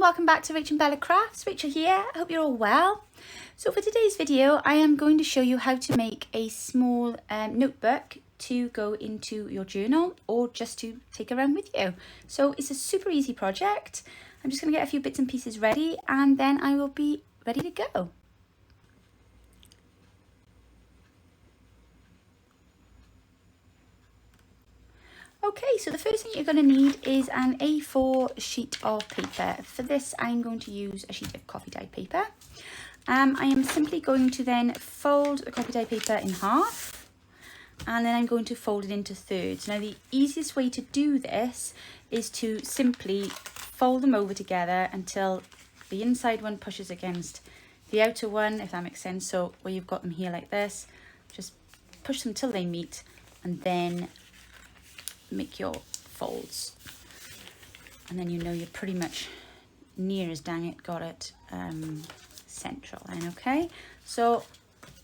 welcome back to Rachel and Bella Crafts. Rachel here, I hope you're all well. So for today's video, I am going to show you how to make a small notebook to go into your journal or just to take around with you. So it's a super easy project. I'm just going to get a few bits and pieces ready and then I will be ready to go. Okay, so the first thing you're going to need is an A4 sheet of paper. For this, I'm going to use a sheet of coffee dyed paper. I am simply going to then fold the coffee dyed paper in half, and then I'm going to fold it into thirds. Now, the easiest way to do this is to simply fold them over together until the inside one pushes against the outer one, if that makes sense. So where you've got them here like this, just push them till they meet, and then make your folds, and then you know you're pretty much near as dang it got it central then. Okay, so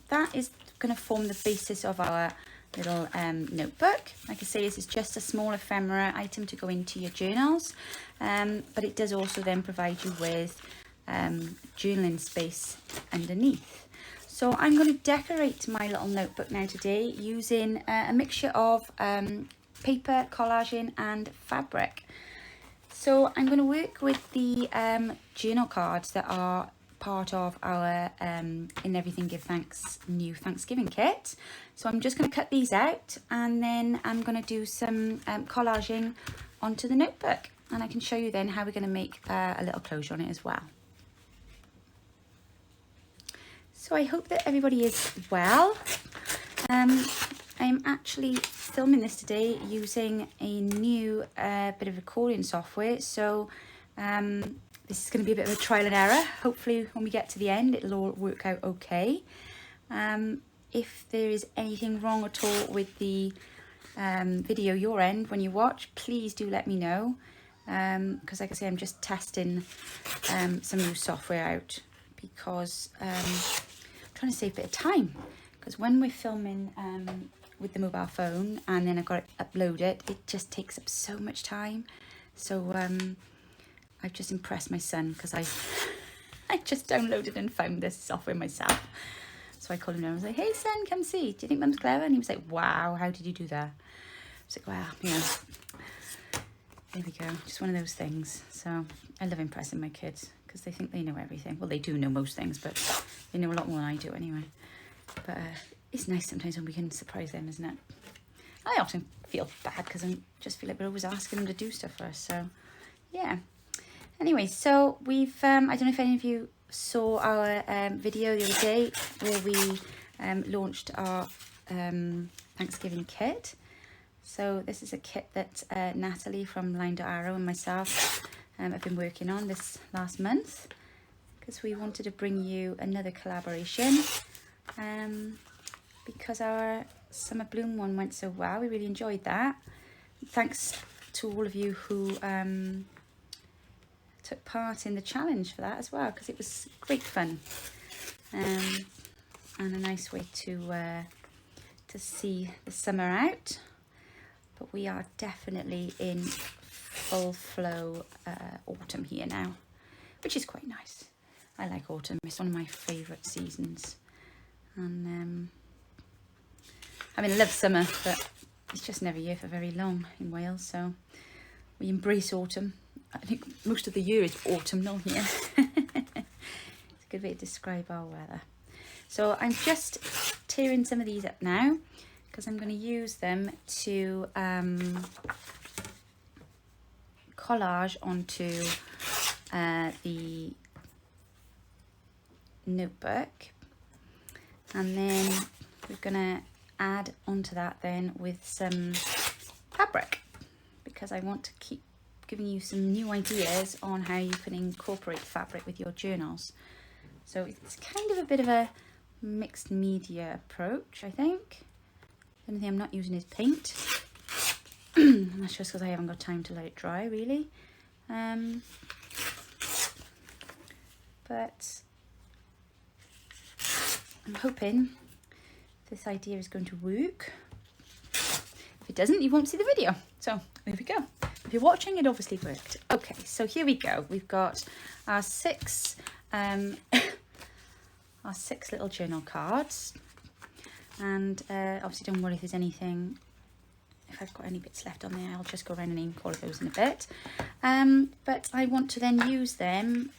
that is going to form the basis of our little notebook. Like I say, this is just a small ephemera item to go into your journals, but it does also then provide you with journaling space underneath. So I'm going to decorate my little notebook now today using a mixture of paper, collaging and fabric. So I'm going to work with the journal cards that are part of our In Everything Give Thanks new Thanksgiving kit. So I'm just going to cut these out and then I'm going to do some collaging onto the notebook, and I can show you then how we're going to make a little closure on it as well. So I hope that everybody is well. I'm actually filming this today using a new bit of recording software, so this is going to be a bit of a trial and error. Hopefully when we get to the end it'll all work out okay. If there is anything wrong at all with the video your end when you watch, please do let me know, because like I say, I'm just testing some new software out because I'm trying to save a bit of time, because when we're filming with the mobile phone and then I've got to upload it, it just takes up so much time. So I've just impressed my son because I just downloaded and found this software myself. So I called him and I was like, hey son, come see, do you think Mum's clever? And he was like, wow, how did you do that? I was like, wow, yeah, there we go, just one of those things. So I love impressing my kids because they think they know everything. Well, they do know most things, but they know a lot more than I do anyway. But it's nice sometimes when we can surprise them, isn't it? I often feel bad because I just feel like we're always asking them to do stuff for us. So, yeah. Anyway, so we've, I don't know if any of you saw our video the other day where we launched our Thanksgiving kit. So this is a kit that Natalie from LineDotArrow and myself have been working on this last month, because we wanted to bring you another collaboration. Because our Summer Bloom one went so well, we really enjoyed that. Thanks to all of you who took part in the challenge for that as well, because it was great fun and a nice way to see the summer out. But we are definitely in full flow autumn here now, which is quite nice. I like autumn, it's one of my favourite seasons. And I mean, I love summer, but it's just never here for very long in Wales, so we embrace autumn. I think most of the year is autumnal here. It's a good way to describe our weather. So I'm just tearing some of these up now because I'm going to use them to collage onto the notebook. And then we're going to add onto that then with some fabric, because I want to keep giving you some new ideas on how you can incorporate fabric with your journals. So it's kind of a bit of a mixed media approach, I think. The only thing I'm not using is paint. That's just because I haven't got time to let it dry, really. But I'm hoping this idea is going to work. If it doesn't, you won't see the video. So there we go. if you're watching, it obviously worked. Okay, so here we go. We've got our six our 6 little journal cards, and obviously don't worry if there's anything, if I've got any bits left on there, I'll just go around and ink all of those in a bit. But I want to then use them,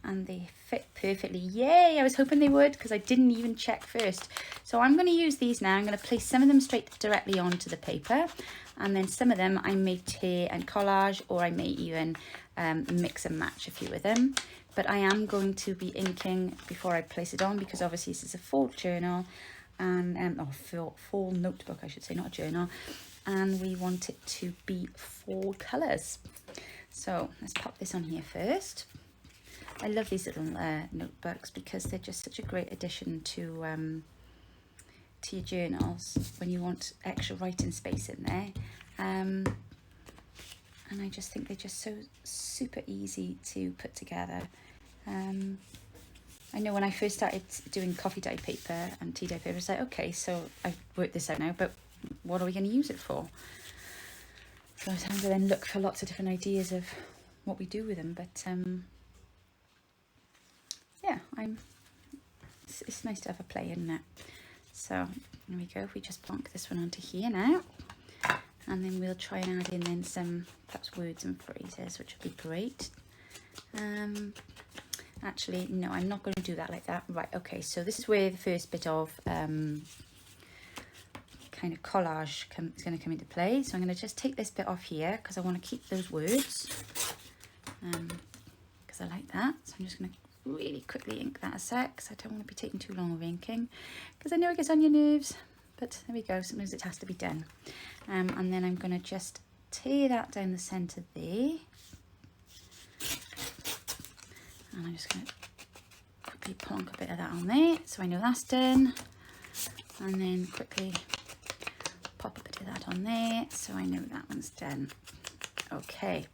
and they fit perfectly. Yay, I was hoping they would, because I didn't even check first. So I'm going to use these now. I'm going to place some of them straight directly onto the paper, and then some of them I may tear and collage, or I may even mix and match a few of them. But I am going to be inking before I place it on, because obviously this is a fall journal, and fall notebook I should say, not a journal, and we want it to be 4 colours. So let's pop this on here first. I love these little notebooks because they're just such a great addition to your journals when you want extra writing space in there. And I just think they're just so super easy to put together. I know when I first started doing coffee dye paper and tea dye paper, it's like, okay, so I've worked this out now, but what are we going to use it for? So I was having to then look for lots of different ideas of what we do with them, but yeah, it's nice to have a play, isn't it? So there we go. If we just plonk this one onto here now, and then we'll try and add in then some perhaps words and phrases, which would be great. Actually, no, I'm not going to do that like that. Right, okay, so this is where the first bit of kind of collage is going to come into play. So I'm going to just take this bit off here because I want to keep those words, because I like that. So I'm just going to really quickly ink that a sec, because I don't want to be taking too long of inking, because I know it gets on your nerves, but there we go, sometimes it has to be done. And then I'm going to just tear that down the centre there, and I'm just going to quickly plonk a bit of that on there so I know that's done, and then quickly pop a bit of that on there so I know that one's done. Okay,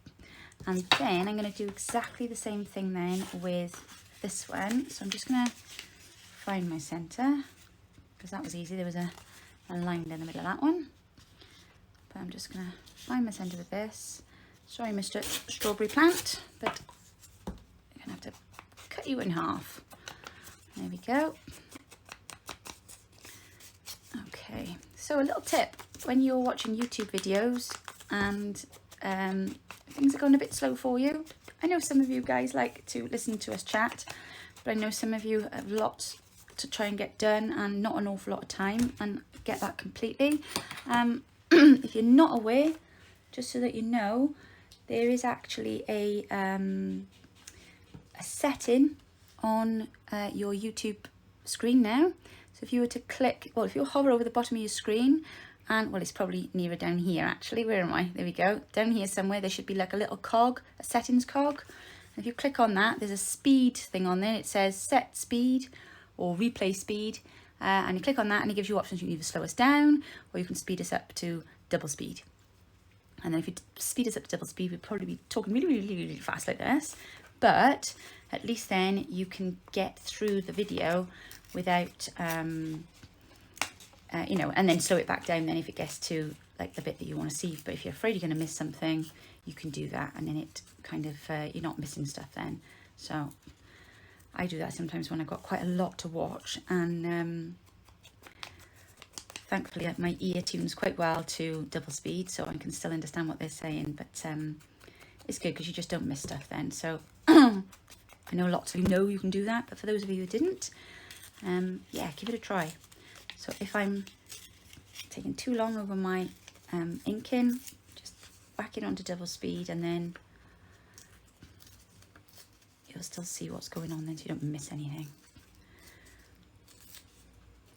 and then I'm going to do exactly the same thing then with this one. So I'm just going to find my centre, because that was easy, there was a line down the middle of that one, but I'm just going to find my centre with this. Sorry Mr. Strawberry Plant, but I'm going to have to cut you in half. There we go. Okay, so a little tip when you're watching YouTube videos and things are going a bit slow for you. I know some of you guys like to listen to us chat, but I know some of you have lots to try and get done and not an awful lot of time, and get that completely. If you're not aware, just so that you know, there is actually a setting on your YouTube screen now. So if you were to click, well, if you hover over the bottom of your screen, and well, it's probably nearer down here actually. Where am I? There we go. Down here somewhere there should be like a little cog, a settings cog. And if you click on that, there's a speed thing on there. It says set speed or replay speed, and you click on that and it gives you options. You can either slow us down or you can speed us up to double speed. And then if you speed us up to double speed, we'd probably be talking really fast like this, but at least then you can get through the video without you know, and then slow it back down then if it gets to like the bit that you want to see. But if you're afraid you're going to miss something, you can do that, and then it kind of you're not missing stuff then. So I do that sometimes when I've got quite a lot to watch, and thankfully my ear tunes quite well to double speed, so I can still understand what they're saying. But it's good because you just don't miss stuff then. So I know lots of you know you can do that, but for those of you who didn't, yeah, give it a try. So if I'm taking too long over my inking, just whack it onto double speed, and then you'll still see what's going on then, so you don't miss anything.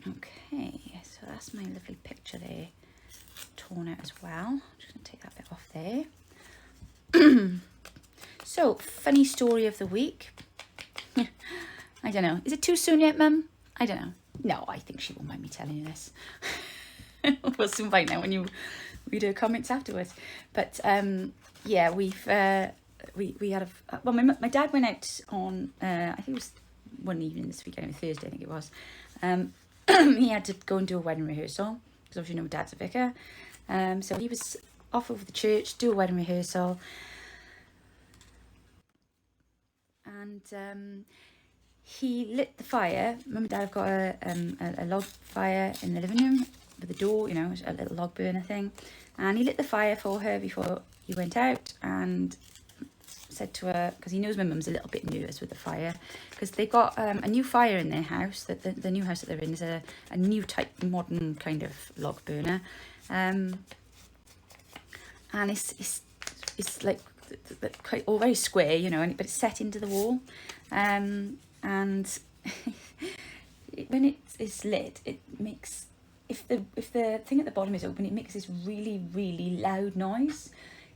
Okay, so that's my lovely picture there, torn out as well. I'm just going to take that bit off there. So, funny story of the week. I don't know. Is it too soon yet, Mum? I don't know. No, I think she won't mind me telling you this. We'll soon find out when you read her comments afterwards. But yeah, we had well, my dad went out on I think it was one evening this weekend, Thursday I think it was. He had to go and do a wedding rehearsal because obviously you know my dad's a vicar. So he was off over the church, do a wedding rehearsal. And he lit the fire. Mum and Dad have got a log fire in the living room with the door, you know, a little log burner thing. And he lit the fire for her before he went out, and said to her, because he knows my mum's a little bit nervous with the fire, because they've got a new fire in their house. That the new house that they're in is a new type, modern kind of log burner, and it's like quite all very square, you know, but it's set into the wall, and when it's lit, it makes, if the thing at the bottom is open, it makes this really, really loud noise.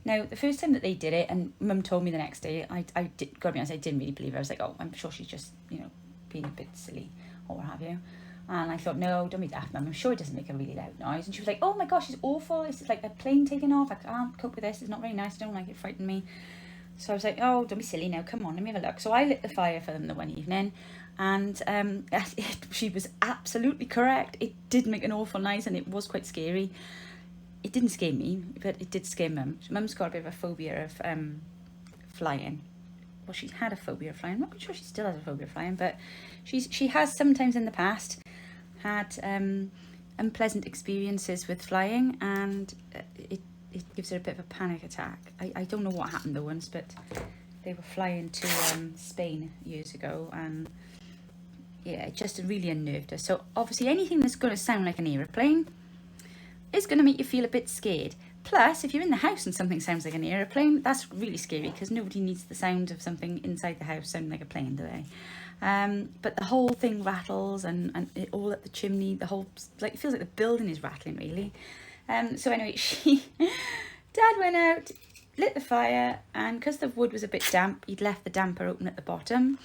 Now, the first time that they did it, and Mum told me the next day, I did, gotta be honest, I didn't really believe her. I was like, oh, I'm sure she's just, you know, being a bit silly or what have you. And I thought, no, don't be daft, Mum. I'm sure it doesn't make a really loud noise. And she was like, oh my gosh, it's awful. It's like a plane taking off. I can't cope with this. It's not very nice. I don't like it. It frightened me. So I was like, oh, don't be silly now. Come on, let me have a look. So I lit the fire for them the one evening. And she was absolutely correct. It did make an awful noise, and it was quite scary. It didn't scare me, but it did scare Mum. Mum's got a bit of a phobia of flying. Well, she's had a phobia of flying. I'm not quite sure she still has a phobia of flying, but she has sometimes in the past had unpleasant experiences with flying, and it gives her a bit of a panic attack. I don't know what happened though once, but they were flying to Spain years ago, and yeah, it just really unnerved her. So obviously anything that's going to sound like an aeroplane is going to make you feel a bit scared. Plus, if you're in the house and something sounds like an aeroplane, that's really scary, because nobody needs the sound of something inside the house sounding like a plane, do they? But the whole thing rattles, and it all up the chimney, the whole, like, it feels like the building is rattling, really. So anyway, Dad went out, lit the fire, and because the wood was a bit damp, he'd left the damper open at the bottom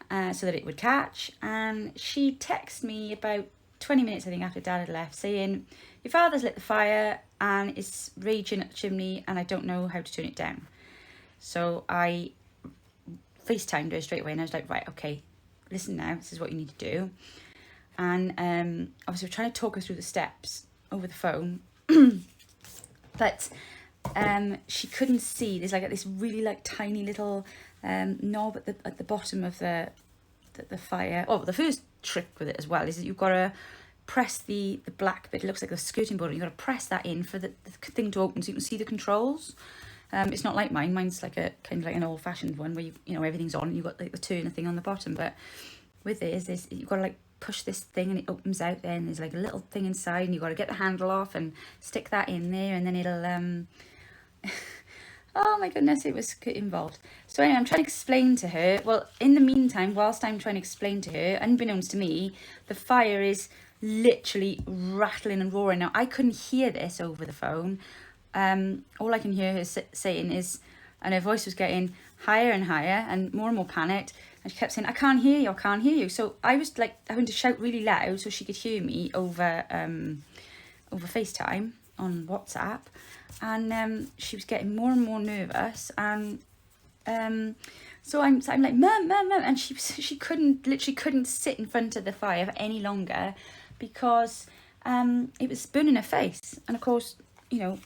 so that it would catch. And she texted me about 20 minutes, I think, after Dad had left, saying, your father's lit the fire and it's raging at the chimney and I don't know how to turn it down. So I FaceTimed her straight away, and I was like, right, okay, listen now, this is what you need to do. And obviously we're trying to talk her through the steps over the phone, but she couldn't see. There's like this really like tiny little knob at the bottom of the fire. Oh, the first trick with it as well is that you've got to press the black bit. It looks like the skirting board, and you've got to press that in for the thing to open so you can see the controls. It's not like mine. Mine's like a kind of like an old-fashioned one where you know everything's on and you've got like the turner thing on the bottom. But with this, you've got to like push this thing and it opens out there, and there's like a little thing inside, and you've got to get the handle off and stick that in there, and then it'll oh my goodness, it was involved. So anyway, I'm trying to explain to her. Well, in the meantime, whilst I'm trying to explain to her, unbeknownst to me, the fire is literally rattling and roaring. Now, I couldn't hear this over the phone. All I can hear her saying is, and her voice was getting higher and higher and more panicked. And she kept saying, I can't hear you, I can't hear you. So I was like having to shout really loud so she could hear me over FaceTime on WhatsApp. And she was getting more and more nervous, and so I'm like, Mum, and she literally couldn't sit in front of the fire any longer because it was burning her face. And of course, you know,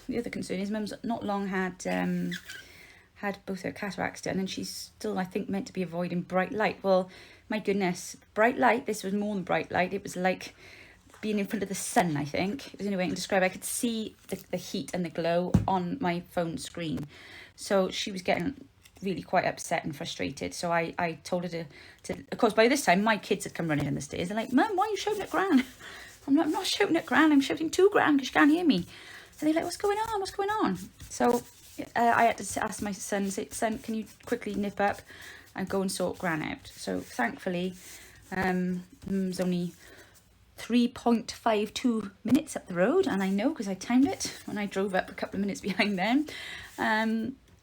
the other concern is Mum's not long had both her cataracts done, and she's still, I think, meant to be avoiding bright light. Well, my goodness, bright light, this was more than bright light. It was like being in front of the sun, I think. It was the only way I can describe it. I could see the heat and the glow on my phone screen. So she was getting really quite upset and frustrated. So I told her to of course, by this time, my kids had come running in the stairs. They're like, Mum, why are you shouting at Gran? I'm not shouting at Gran, I'm shouting to Gran because she can't hear me. And they're like, what's going on? What's going on? So I had to ask my son, say, son, can you quickly nip up and go and sort Gran out? So thankfully, Mum's only 3.52 minutes up the road, and I know because I timed it when I drove up a couple of minutes behind them.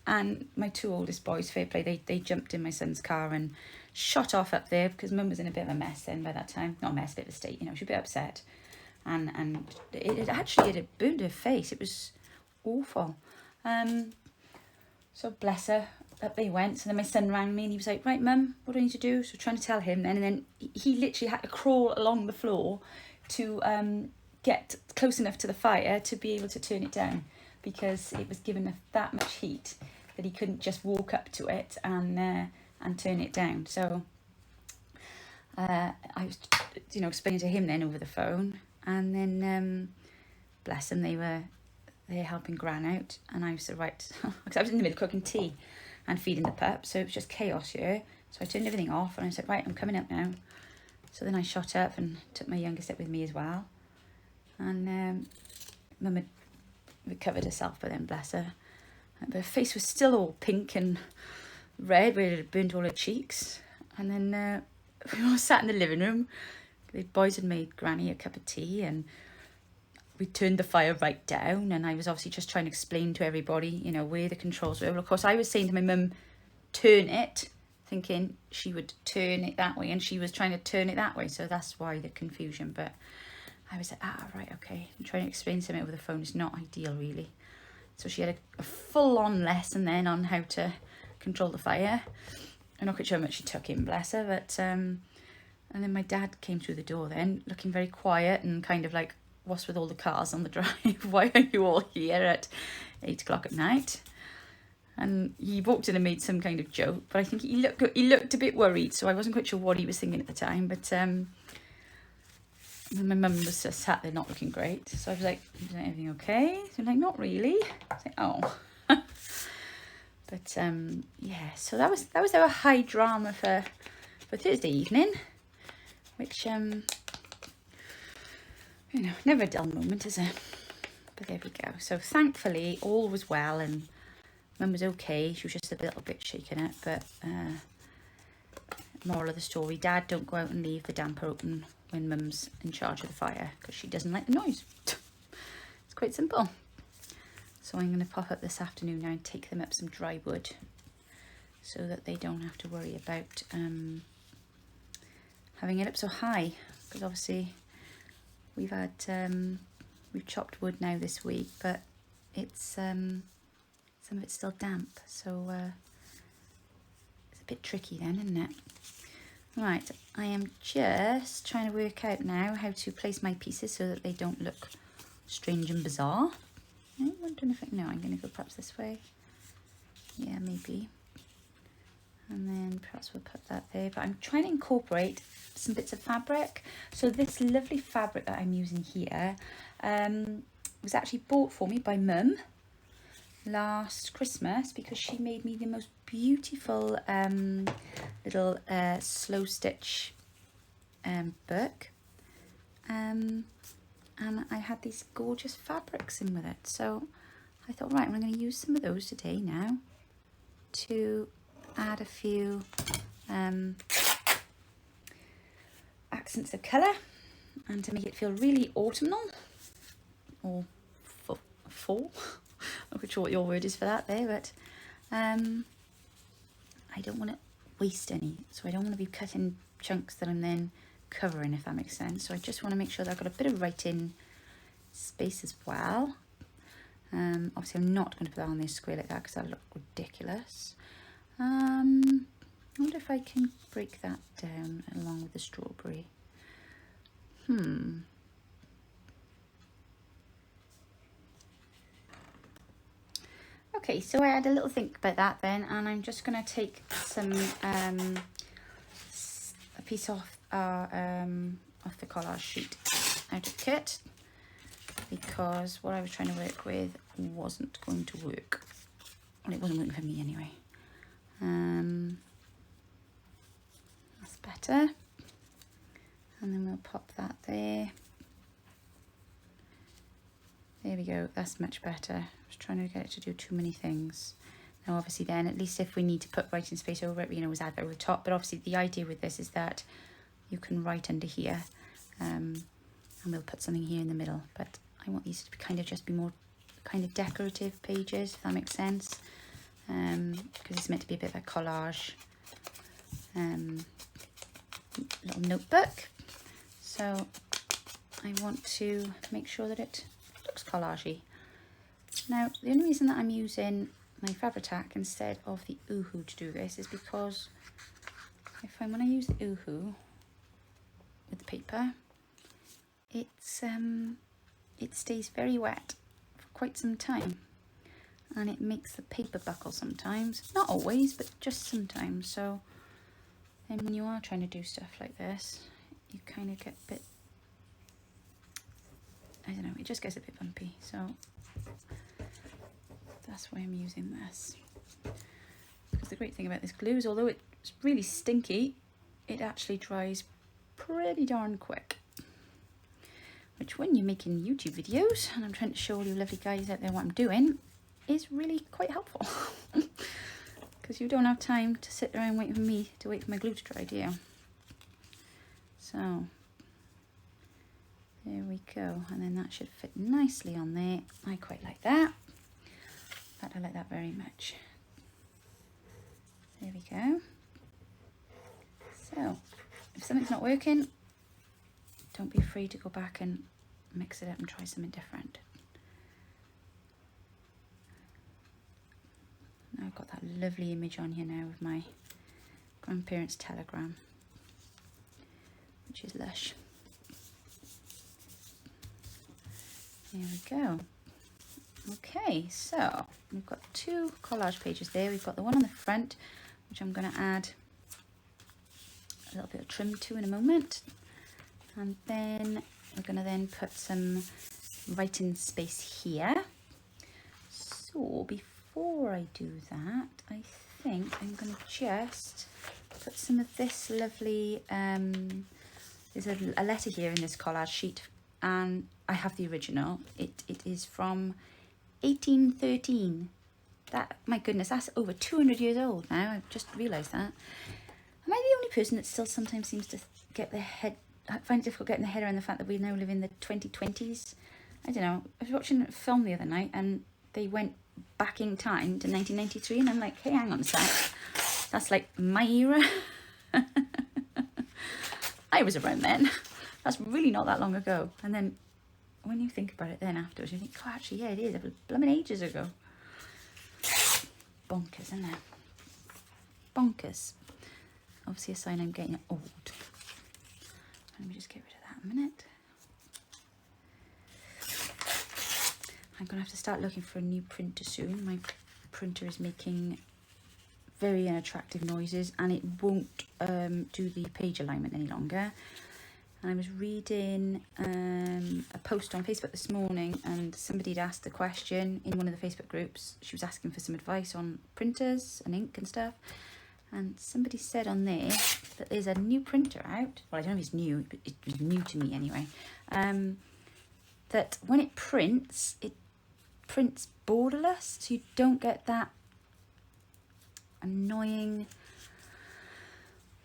And my two oldest boys, fair play, they jumped in my son's car and shot off up there because Mum was in a bit of a mess then by that time. Not a mess, a bit of a state, you know, she was a bit upset. And it had burned her face. It was awful. So bless her, up they went. So then my son rang me and he was like, right, Mum, what do I need to do? So trying to tell him then, and then he literally had to crawl along the floor to get close enough to the fire to be able to turn it down. because it was given that much heat that he couldn't just walk up to it and turn it down. So I was, you know, explaining to him then over the phone, and then bless them, they're helping Gran out, and I said, right, because I was in the middle of cooking tea and feeding the pup, so it was just chaos here. So I turned everything off and I said, right, I'm coming up now. So then I shot up and took my youngest up with me as well. And Mum had recovered herself by then, bless her. But her face was still all pink and red where it had burnt all her cheeks. And then we all sat in the living room. The boys had made Granny a cup of tea, and we turned the fire right down, and I was obviously just trying to explain to everybody, you know, where the controls were. Well, of course, I was saying to my mum, turn it, thinking she would turn it that way, and she was trying to turn it that way. So that's why the confusion. But I was like, right, okay. I'm trying to explain something over the phone. It's not ideal, really. So she had a full-on lesson then on how to control the fire. I'm not quite sure how much she took in, bless her, but... and then my dad came through the door then, looking very quiet and kind of like, what's with all the cars on the drive? Why are you all here at 8 o'clock at night? And he walked in and made some kind of joke, but I think he looked a bit worried, so I wasn't quite sure what he was thinking at the time. But my mum was just sat there not looking great, so I was like, is everything okay? So I'm like, not really. I was like, oh. But yeah, so that was our high drama for Thursday evening, which you know, never a dull moment, is it? But there we go. So thankfully all was well, and Mum was okay. She was just a little bit shaken up, but moral of the story, Dad, don't go out and leave the damper open when Mum's in charge of the fire, because she doesn't like the noise. It's quite simple. So I'm going to pop up this afternoon now and take them up some dry wood, so that they don't have to worry about having it up so high, because obviously we've chopped wood now this week, but it's some of it's still damp, so it's a bit tricky then, isn't it? Right, I am just trying to work out now how to place my pieces so that they don't look strange and bizarre. I'm wondering if I'm going to go perhaps this way. Yeah, maybe. And then perhaps we'll put that there. But I'm trying to incorporate some bits of fabric. So this lovely fabric that I'm using here was actually bought for me by Mum last Christmas, because she made me the most beautiful little slow stitch book. And I had these gorgeous fabrics in with it. So I thought, right, I'm going to use some of those today now to add a few accents of colour, and to make it feel really autumnal, or fall. I'm not sure what your word is for that there, but I don't want to waste any, so I don't want to be cutting chunks that I'm then covering, if that makes sense. So I just want to make sure that I've got a bit of writing space as well. Obviously I'm not going to put that on this square like that, because that'll look ridiculous. I wonder if I can break that down along with the strawberry. Okay, so I had a little think about that then, and I'm just going to take some a piece off the collage sheet out of kit, because what I was trying to work with wasn't going to work. Well, it wasn't working for me anyway. That's better. And then we'll pop that there. There we go, that's much better. I was trying to get it to do too many things. Now obviously then, at least if we need to put writing space over it, you know, was add that over the top. But obviously the idea with this is that you can write under here, and we'll put something here in the middle. But I want these to kind of just be more kind of decorative pages, if that makes sense. Because it's meant to be a bit of a collage little notebook. So I want to make sure that it looks collagey. Now the only reason that I'm using my Fabri-Tac instead of the Uhu to do this is because I find when I use the Uhu with the paper, it stays very wet for quite some time. and it makes the paper buckle sometimes. Not always, but just sometimes. So then when you are trying to do stuff like this, you kind of get a bit, I don't know, it just gets a bit bumpy. So that's why I'm using this. Because the great thing about this glue is, although it's really stinky, it actually dries pretty darn quick. Which, when you're making YouTube videos, and I'm trying to show all you lovely guys out there what I'm doing, is really quite helpful. Because you don't have time to sit around waiting for me to wait for my glue to dry, do you? So there we go, and then that should fit nicely on there. I quite like that. In fact, I like that very much. There we go. So if something's not working, don't be afraid to go back and mix it up and try something different. Now I've got that lovely image on here now of my grandparents' telegram, which is lush. There we go. Okay, so we've got two collage pages there. We've got the one on the front, which I'm going to add a little bit of trim to in a moment. And then we're going to then put some writing space here. So before I do that, I think I'm going to just put some of this lovely, there's a letter here in this collage sheet, and I have the original. It is from 1813. That, my goodness, that's over 200 years old now. I've just realised that. Am I the only person that still sometimes seems to get their head, I find it difficult getting their head around the fact that we now live in the 2020s? I don't know. I was watching a film the other night and they went back in time to 1993 and I'm like, hey, hang on a sec. That's like my era. I was around then. That's really not that long ago. And then when you think about it then afterwards, you think, oh, actually, yeah, it is. It was blooming ages ago. Bonkers, isn't it? Bonkers. Obviously a sign I'm getting old. Let me just get rid of that a minute. I'm going to have to start looking for a new printer soon. My printer is making very unattractive noises and it won't do the page alignment any longer. And I was reading a post on Facebook this morning and somebody had asked a question in one of the Facebook groups. She was asking for some advice on printers and ink and stuff. And somebody said on there that there's a new printer out. Well, I don't know if it's new, but it was new to me anyway. That when it prints borderless, so you don't get that annoying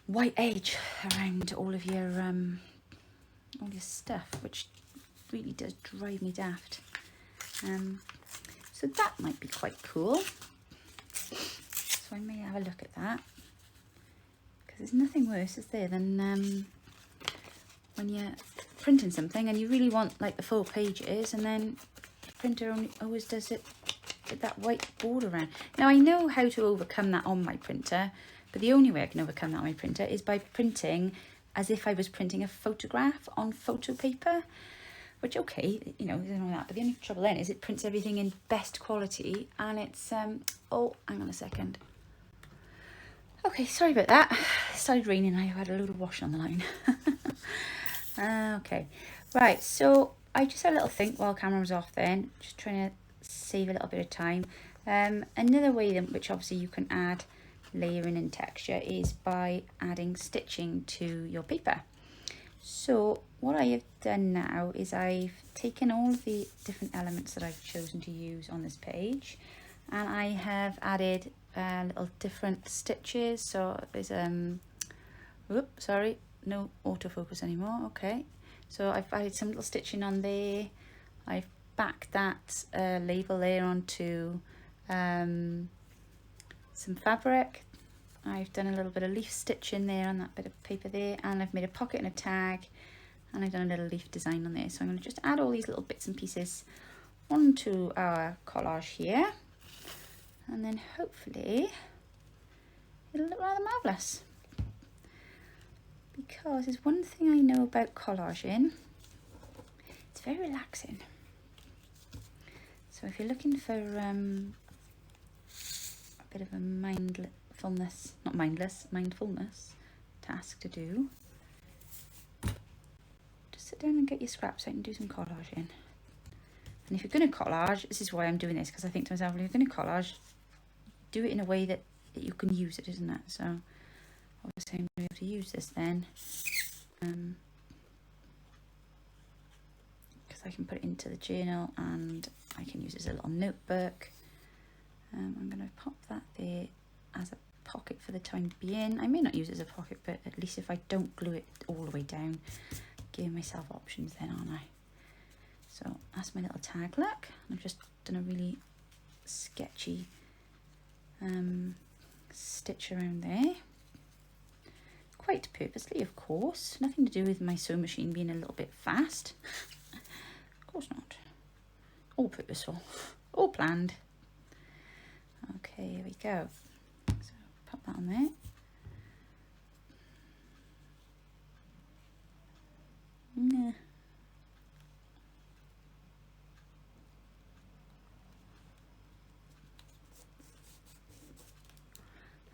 white edge around all your stuff, which really does drive me daft. So that might be quite cool. So I may have a look at that, because there's nothing worse, is there, than when you're printing something and you really want like the full pages and then the printer only always does it with that white border around. Now I know how to overcome that on my printer, but the only way I can overcome that on my printer is by printing as if I was printing a photograph on photo paper, which, okay, you know, there's none of that, but the only trouble then is it prints everything in best quality and it's, oh, hang on a second. Okay, sorry about that. It started raining and I had a load of washing on the line. Okay, right, so I just had a little think while camera was off then, just trying to save a little bit of time. Another way then, which obviously you can add layering and texture, is by adding stitching to your paper. So what I have done now is I've taken all of the different elements that I've chosen to use on this page and I have added little different stitches. So there's oops, sorry, no autofocus anymore. Okay, so I've added some little stitching on there. I've backed that label there onto some fabric. I've done a little bit of leaf stitching there on that bit of paper there, and I've made a pocket and a tag, and I've done a little leaf design on there. So I'm going to just add all these little bits and pieces onto our collage here, and then hopefully it'll look rather marvellous. Because there's one thing I know about collaging, it's very relaxing. So if you're looking for bit of a mindfulness task to do. Just sit down and get your scraps out and do some collaging. And if you're going to collage, this is why I'm doing this, because I think to myself, well, if you're going to collage, do it in a way that you can use it, isn't it? So obviously I'm going to be able to use this then, because I can put it into the journal and I can use it as a little notebook. I'm going to pop that there as a pocket for the time being. I may not use it as a pocket, but at least if I don't glue it all the way down, give myself options then, aren't I? So that's my little tag look. I've just done a really sketchy stitch around there. Quite purposely, of course. Nothing to do with my sewing machine being a little bit fast. Of course not. All purposeful. All planned. Okay, here we go. So pop that on there. Yeah.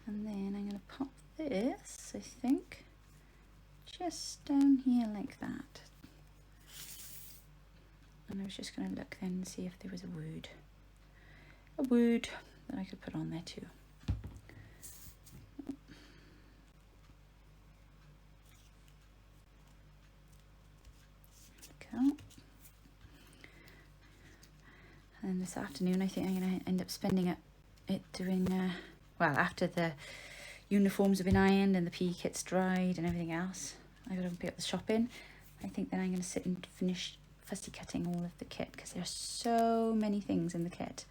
And then I'm going to pop this, I think, just down here like that. And I was just going to look then and see if there was a word that I could put on there too. Go. And this afternoon I think I'm going to end up spending it doing, well, after the uniforms have been ironed and the PE kit's dried and everything else, I've got to pick up the shopping. I think then I'm going to sit and finish fussy cutting all of the kit, because there are so many things in the kit.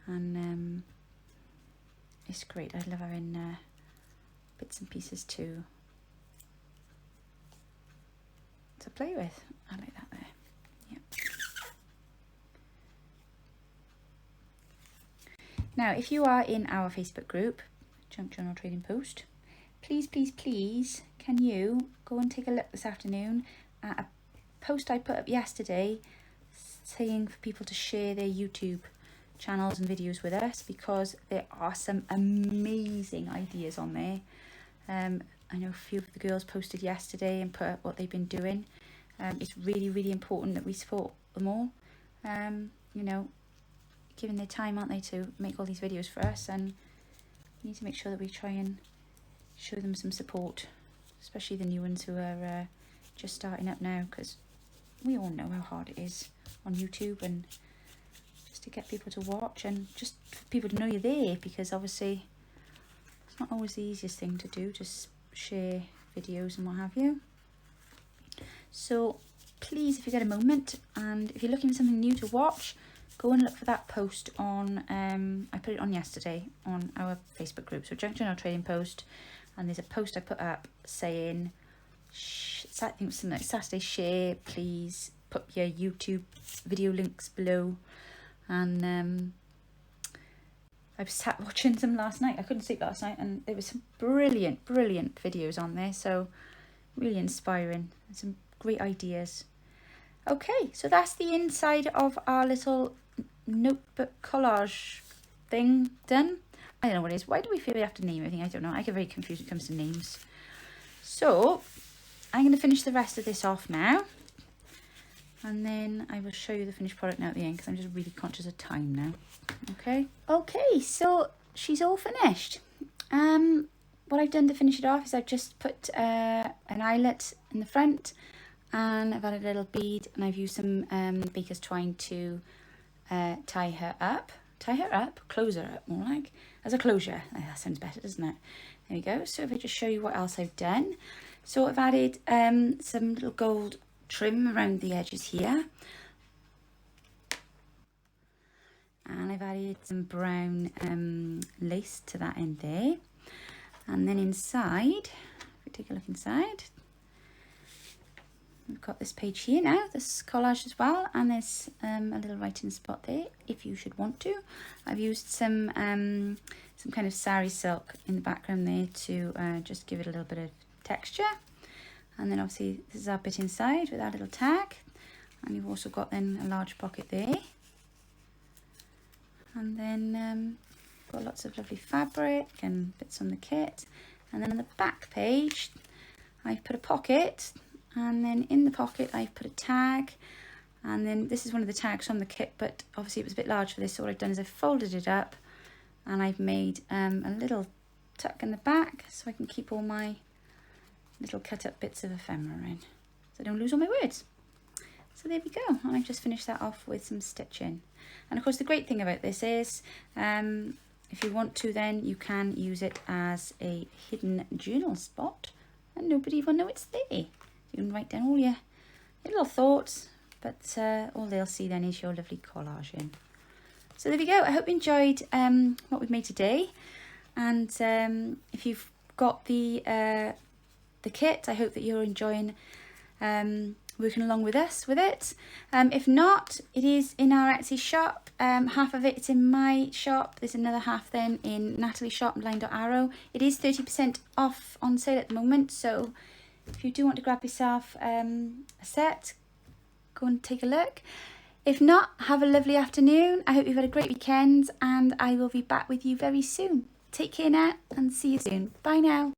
And it's great. I love having bits and pieces to play with. I like that there. Yep. Now, if you are in our Facebook group, Junk Journal Trading Post, please, please, please, can you go and take a look this afternoon at a post I put up yesterday saying for people to share their YouTube channels and videos with us, because there are some amazing ideas on there. I know a few of the girls posted yesterday and put up what they've been doing. It's really, really important that we support them all. You know, giving their time, aren't they, to make all these videos for us, and we need to make sure that we try and show them some support, especially the new ones who are just starting up now, because we all know how hard it is on YouTube, and just to get people to watch and just for people to know you're there, because obviously it's not always the easiest thing to do, just share videos and what have you. So please, if you get a moment, and if you're looking for something new to watch, go and look for that post on, I put it on yesterday on our Facebook group, so Junk Journal Trading Post, and there's a post I put up saying, I think something like Saturday share, please put your YouTube video links below. And I was sat watching some last night. I couldn't sleep last night, and there was some brilliant videos on there, so really inspiring and some great ideas. Okay, so that's the inside of our little notebook collage thing done. I don't know what it is. Why do we feel we have to name everything? I don't know. I get very confused when it comes to names. So I'm going to finish the rest of this off now, and then I will show you the finished product now at the end, because I'm just really conscious of time now. Okay, so she's all finished. What I've done to finish it off is I've just put an eyelet in the front, and I've added a little bead, and I've used some baker's twine to tie her up, close her up, more like, as a closure. Oh, that sounds better, doesn't it? There we go. So if I just show you what else I've done. So I've added some little gold trim around the edges here, and I've added some brown lace to that end there. And then inside, if we take a look inside, we've got this page here now, this collage as well, and there's a little writing spot there if you should want to. I've used some kind of sari silk in the background there to just give it a little bit of texture. And then obviously this is our bit inside with our little tag, and you've also got then a large pocket there. And then got lots of lovely fabric and bits on the kit. And then on the back page, I've put a pocket, and then in the pocket I've put a tag, and then this is one of the tags from the kit, but obviously it was a bit large for this, so what I've done is I've folded it up and I've made a little tuck in the back so I can keep all my little cut up bits of ephemera in, so I don't lose all my words. So there we go, and I've just finished that off with some stitching. And of course the great thing about this is if you want to, then you can use it as a hidden journal spot and nobody will know it's there. You can write down all your little thoughts, but all they'll see then is your lovely collaging. So there we go. I hope you enjoyed what we've made today, and if you've got the kit, I hope that you're enjoying working along with us with it. If not, it is in our Etsy shop. Half of it's in my shop. There's another half then in Natalie's shop, LineDotArrow. It is 30% off on sale at the moment, so if you do want to grab yourself a set, go and take a look. If not, have a lovely afternoon. I hope you've had a great weekend, and I will be back with you very soon. Take care now and see you soon. Bye now.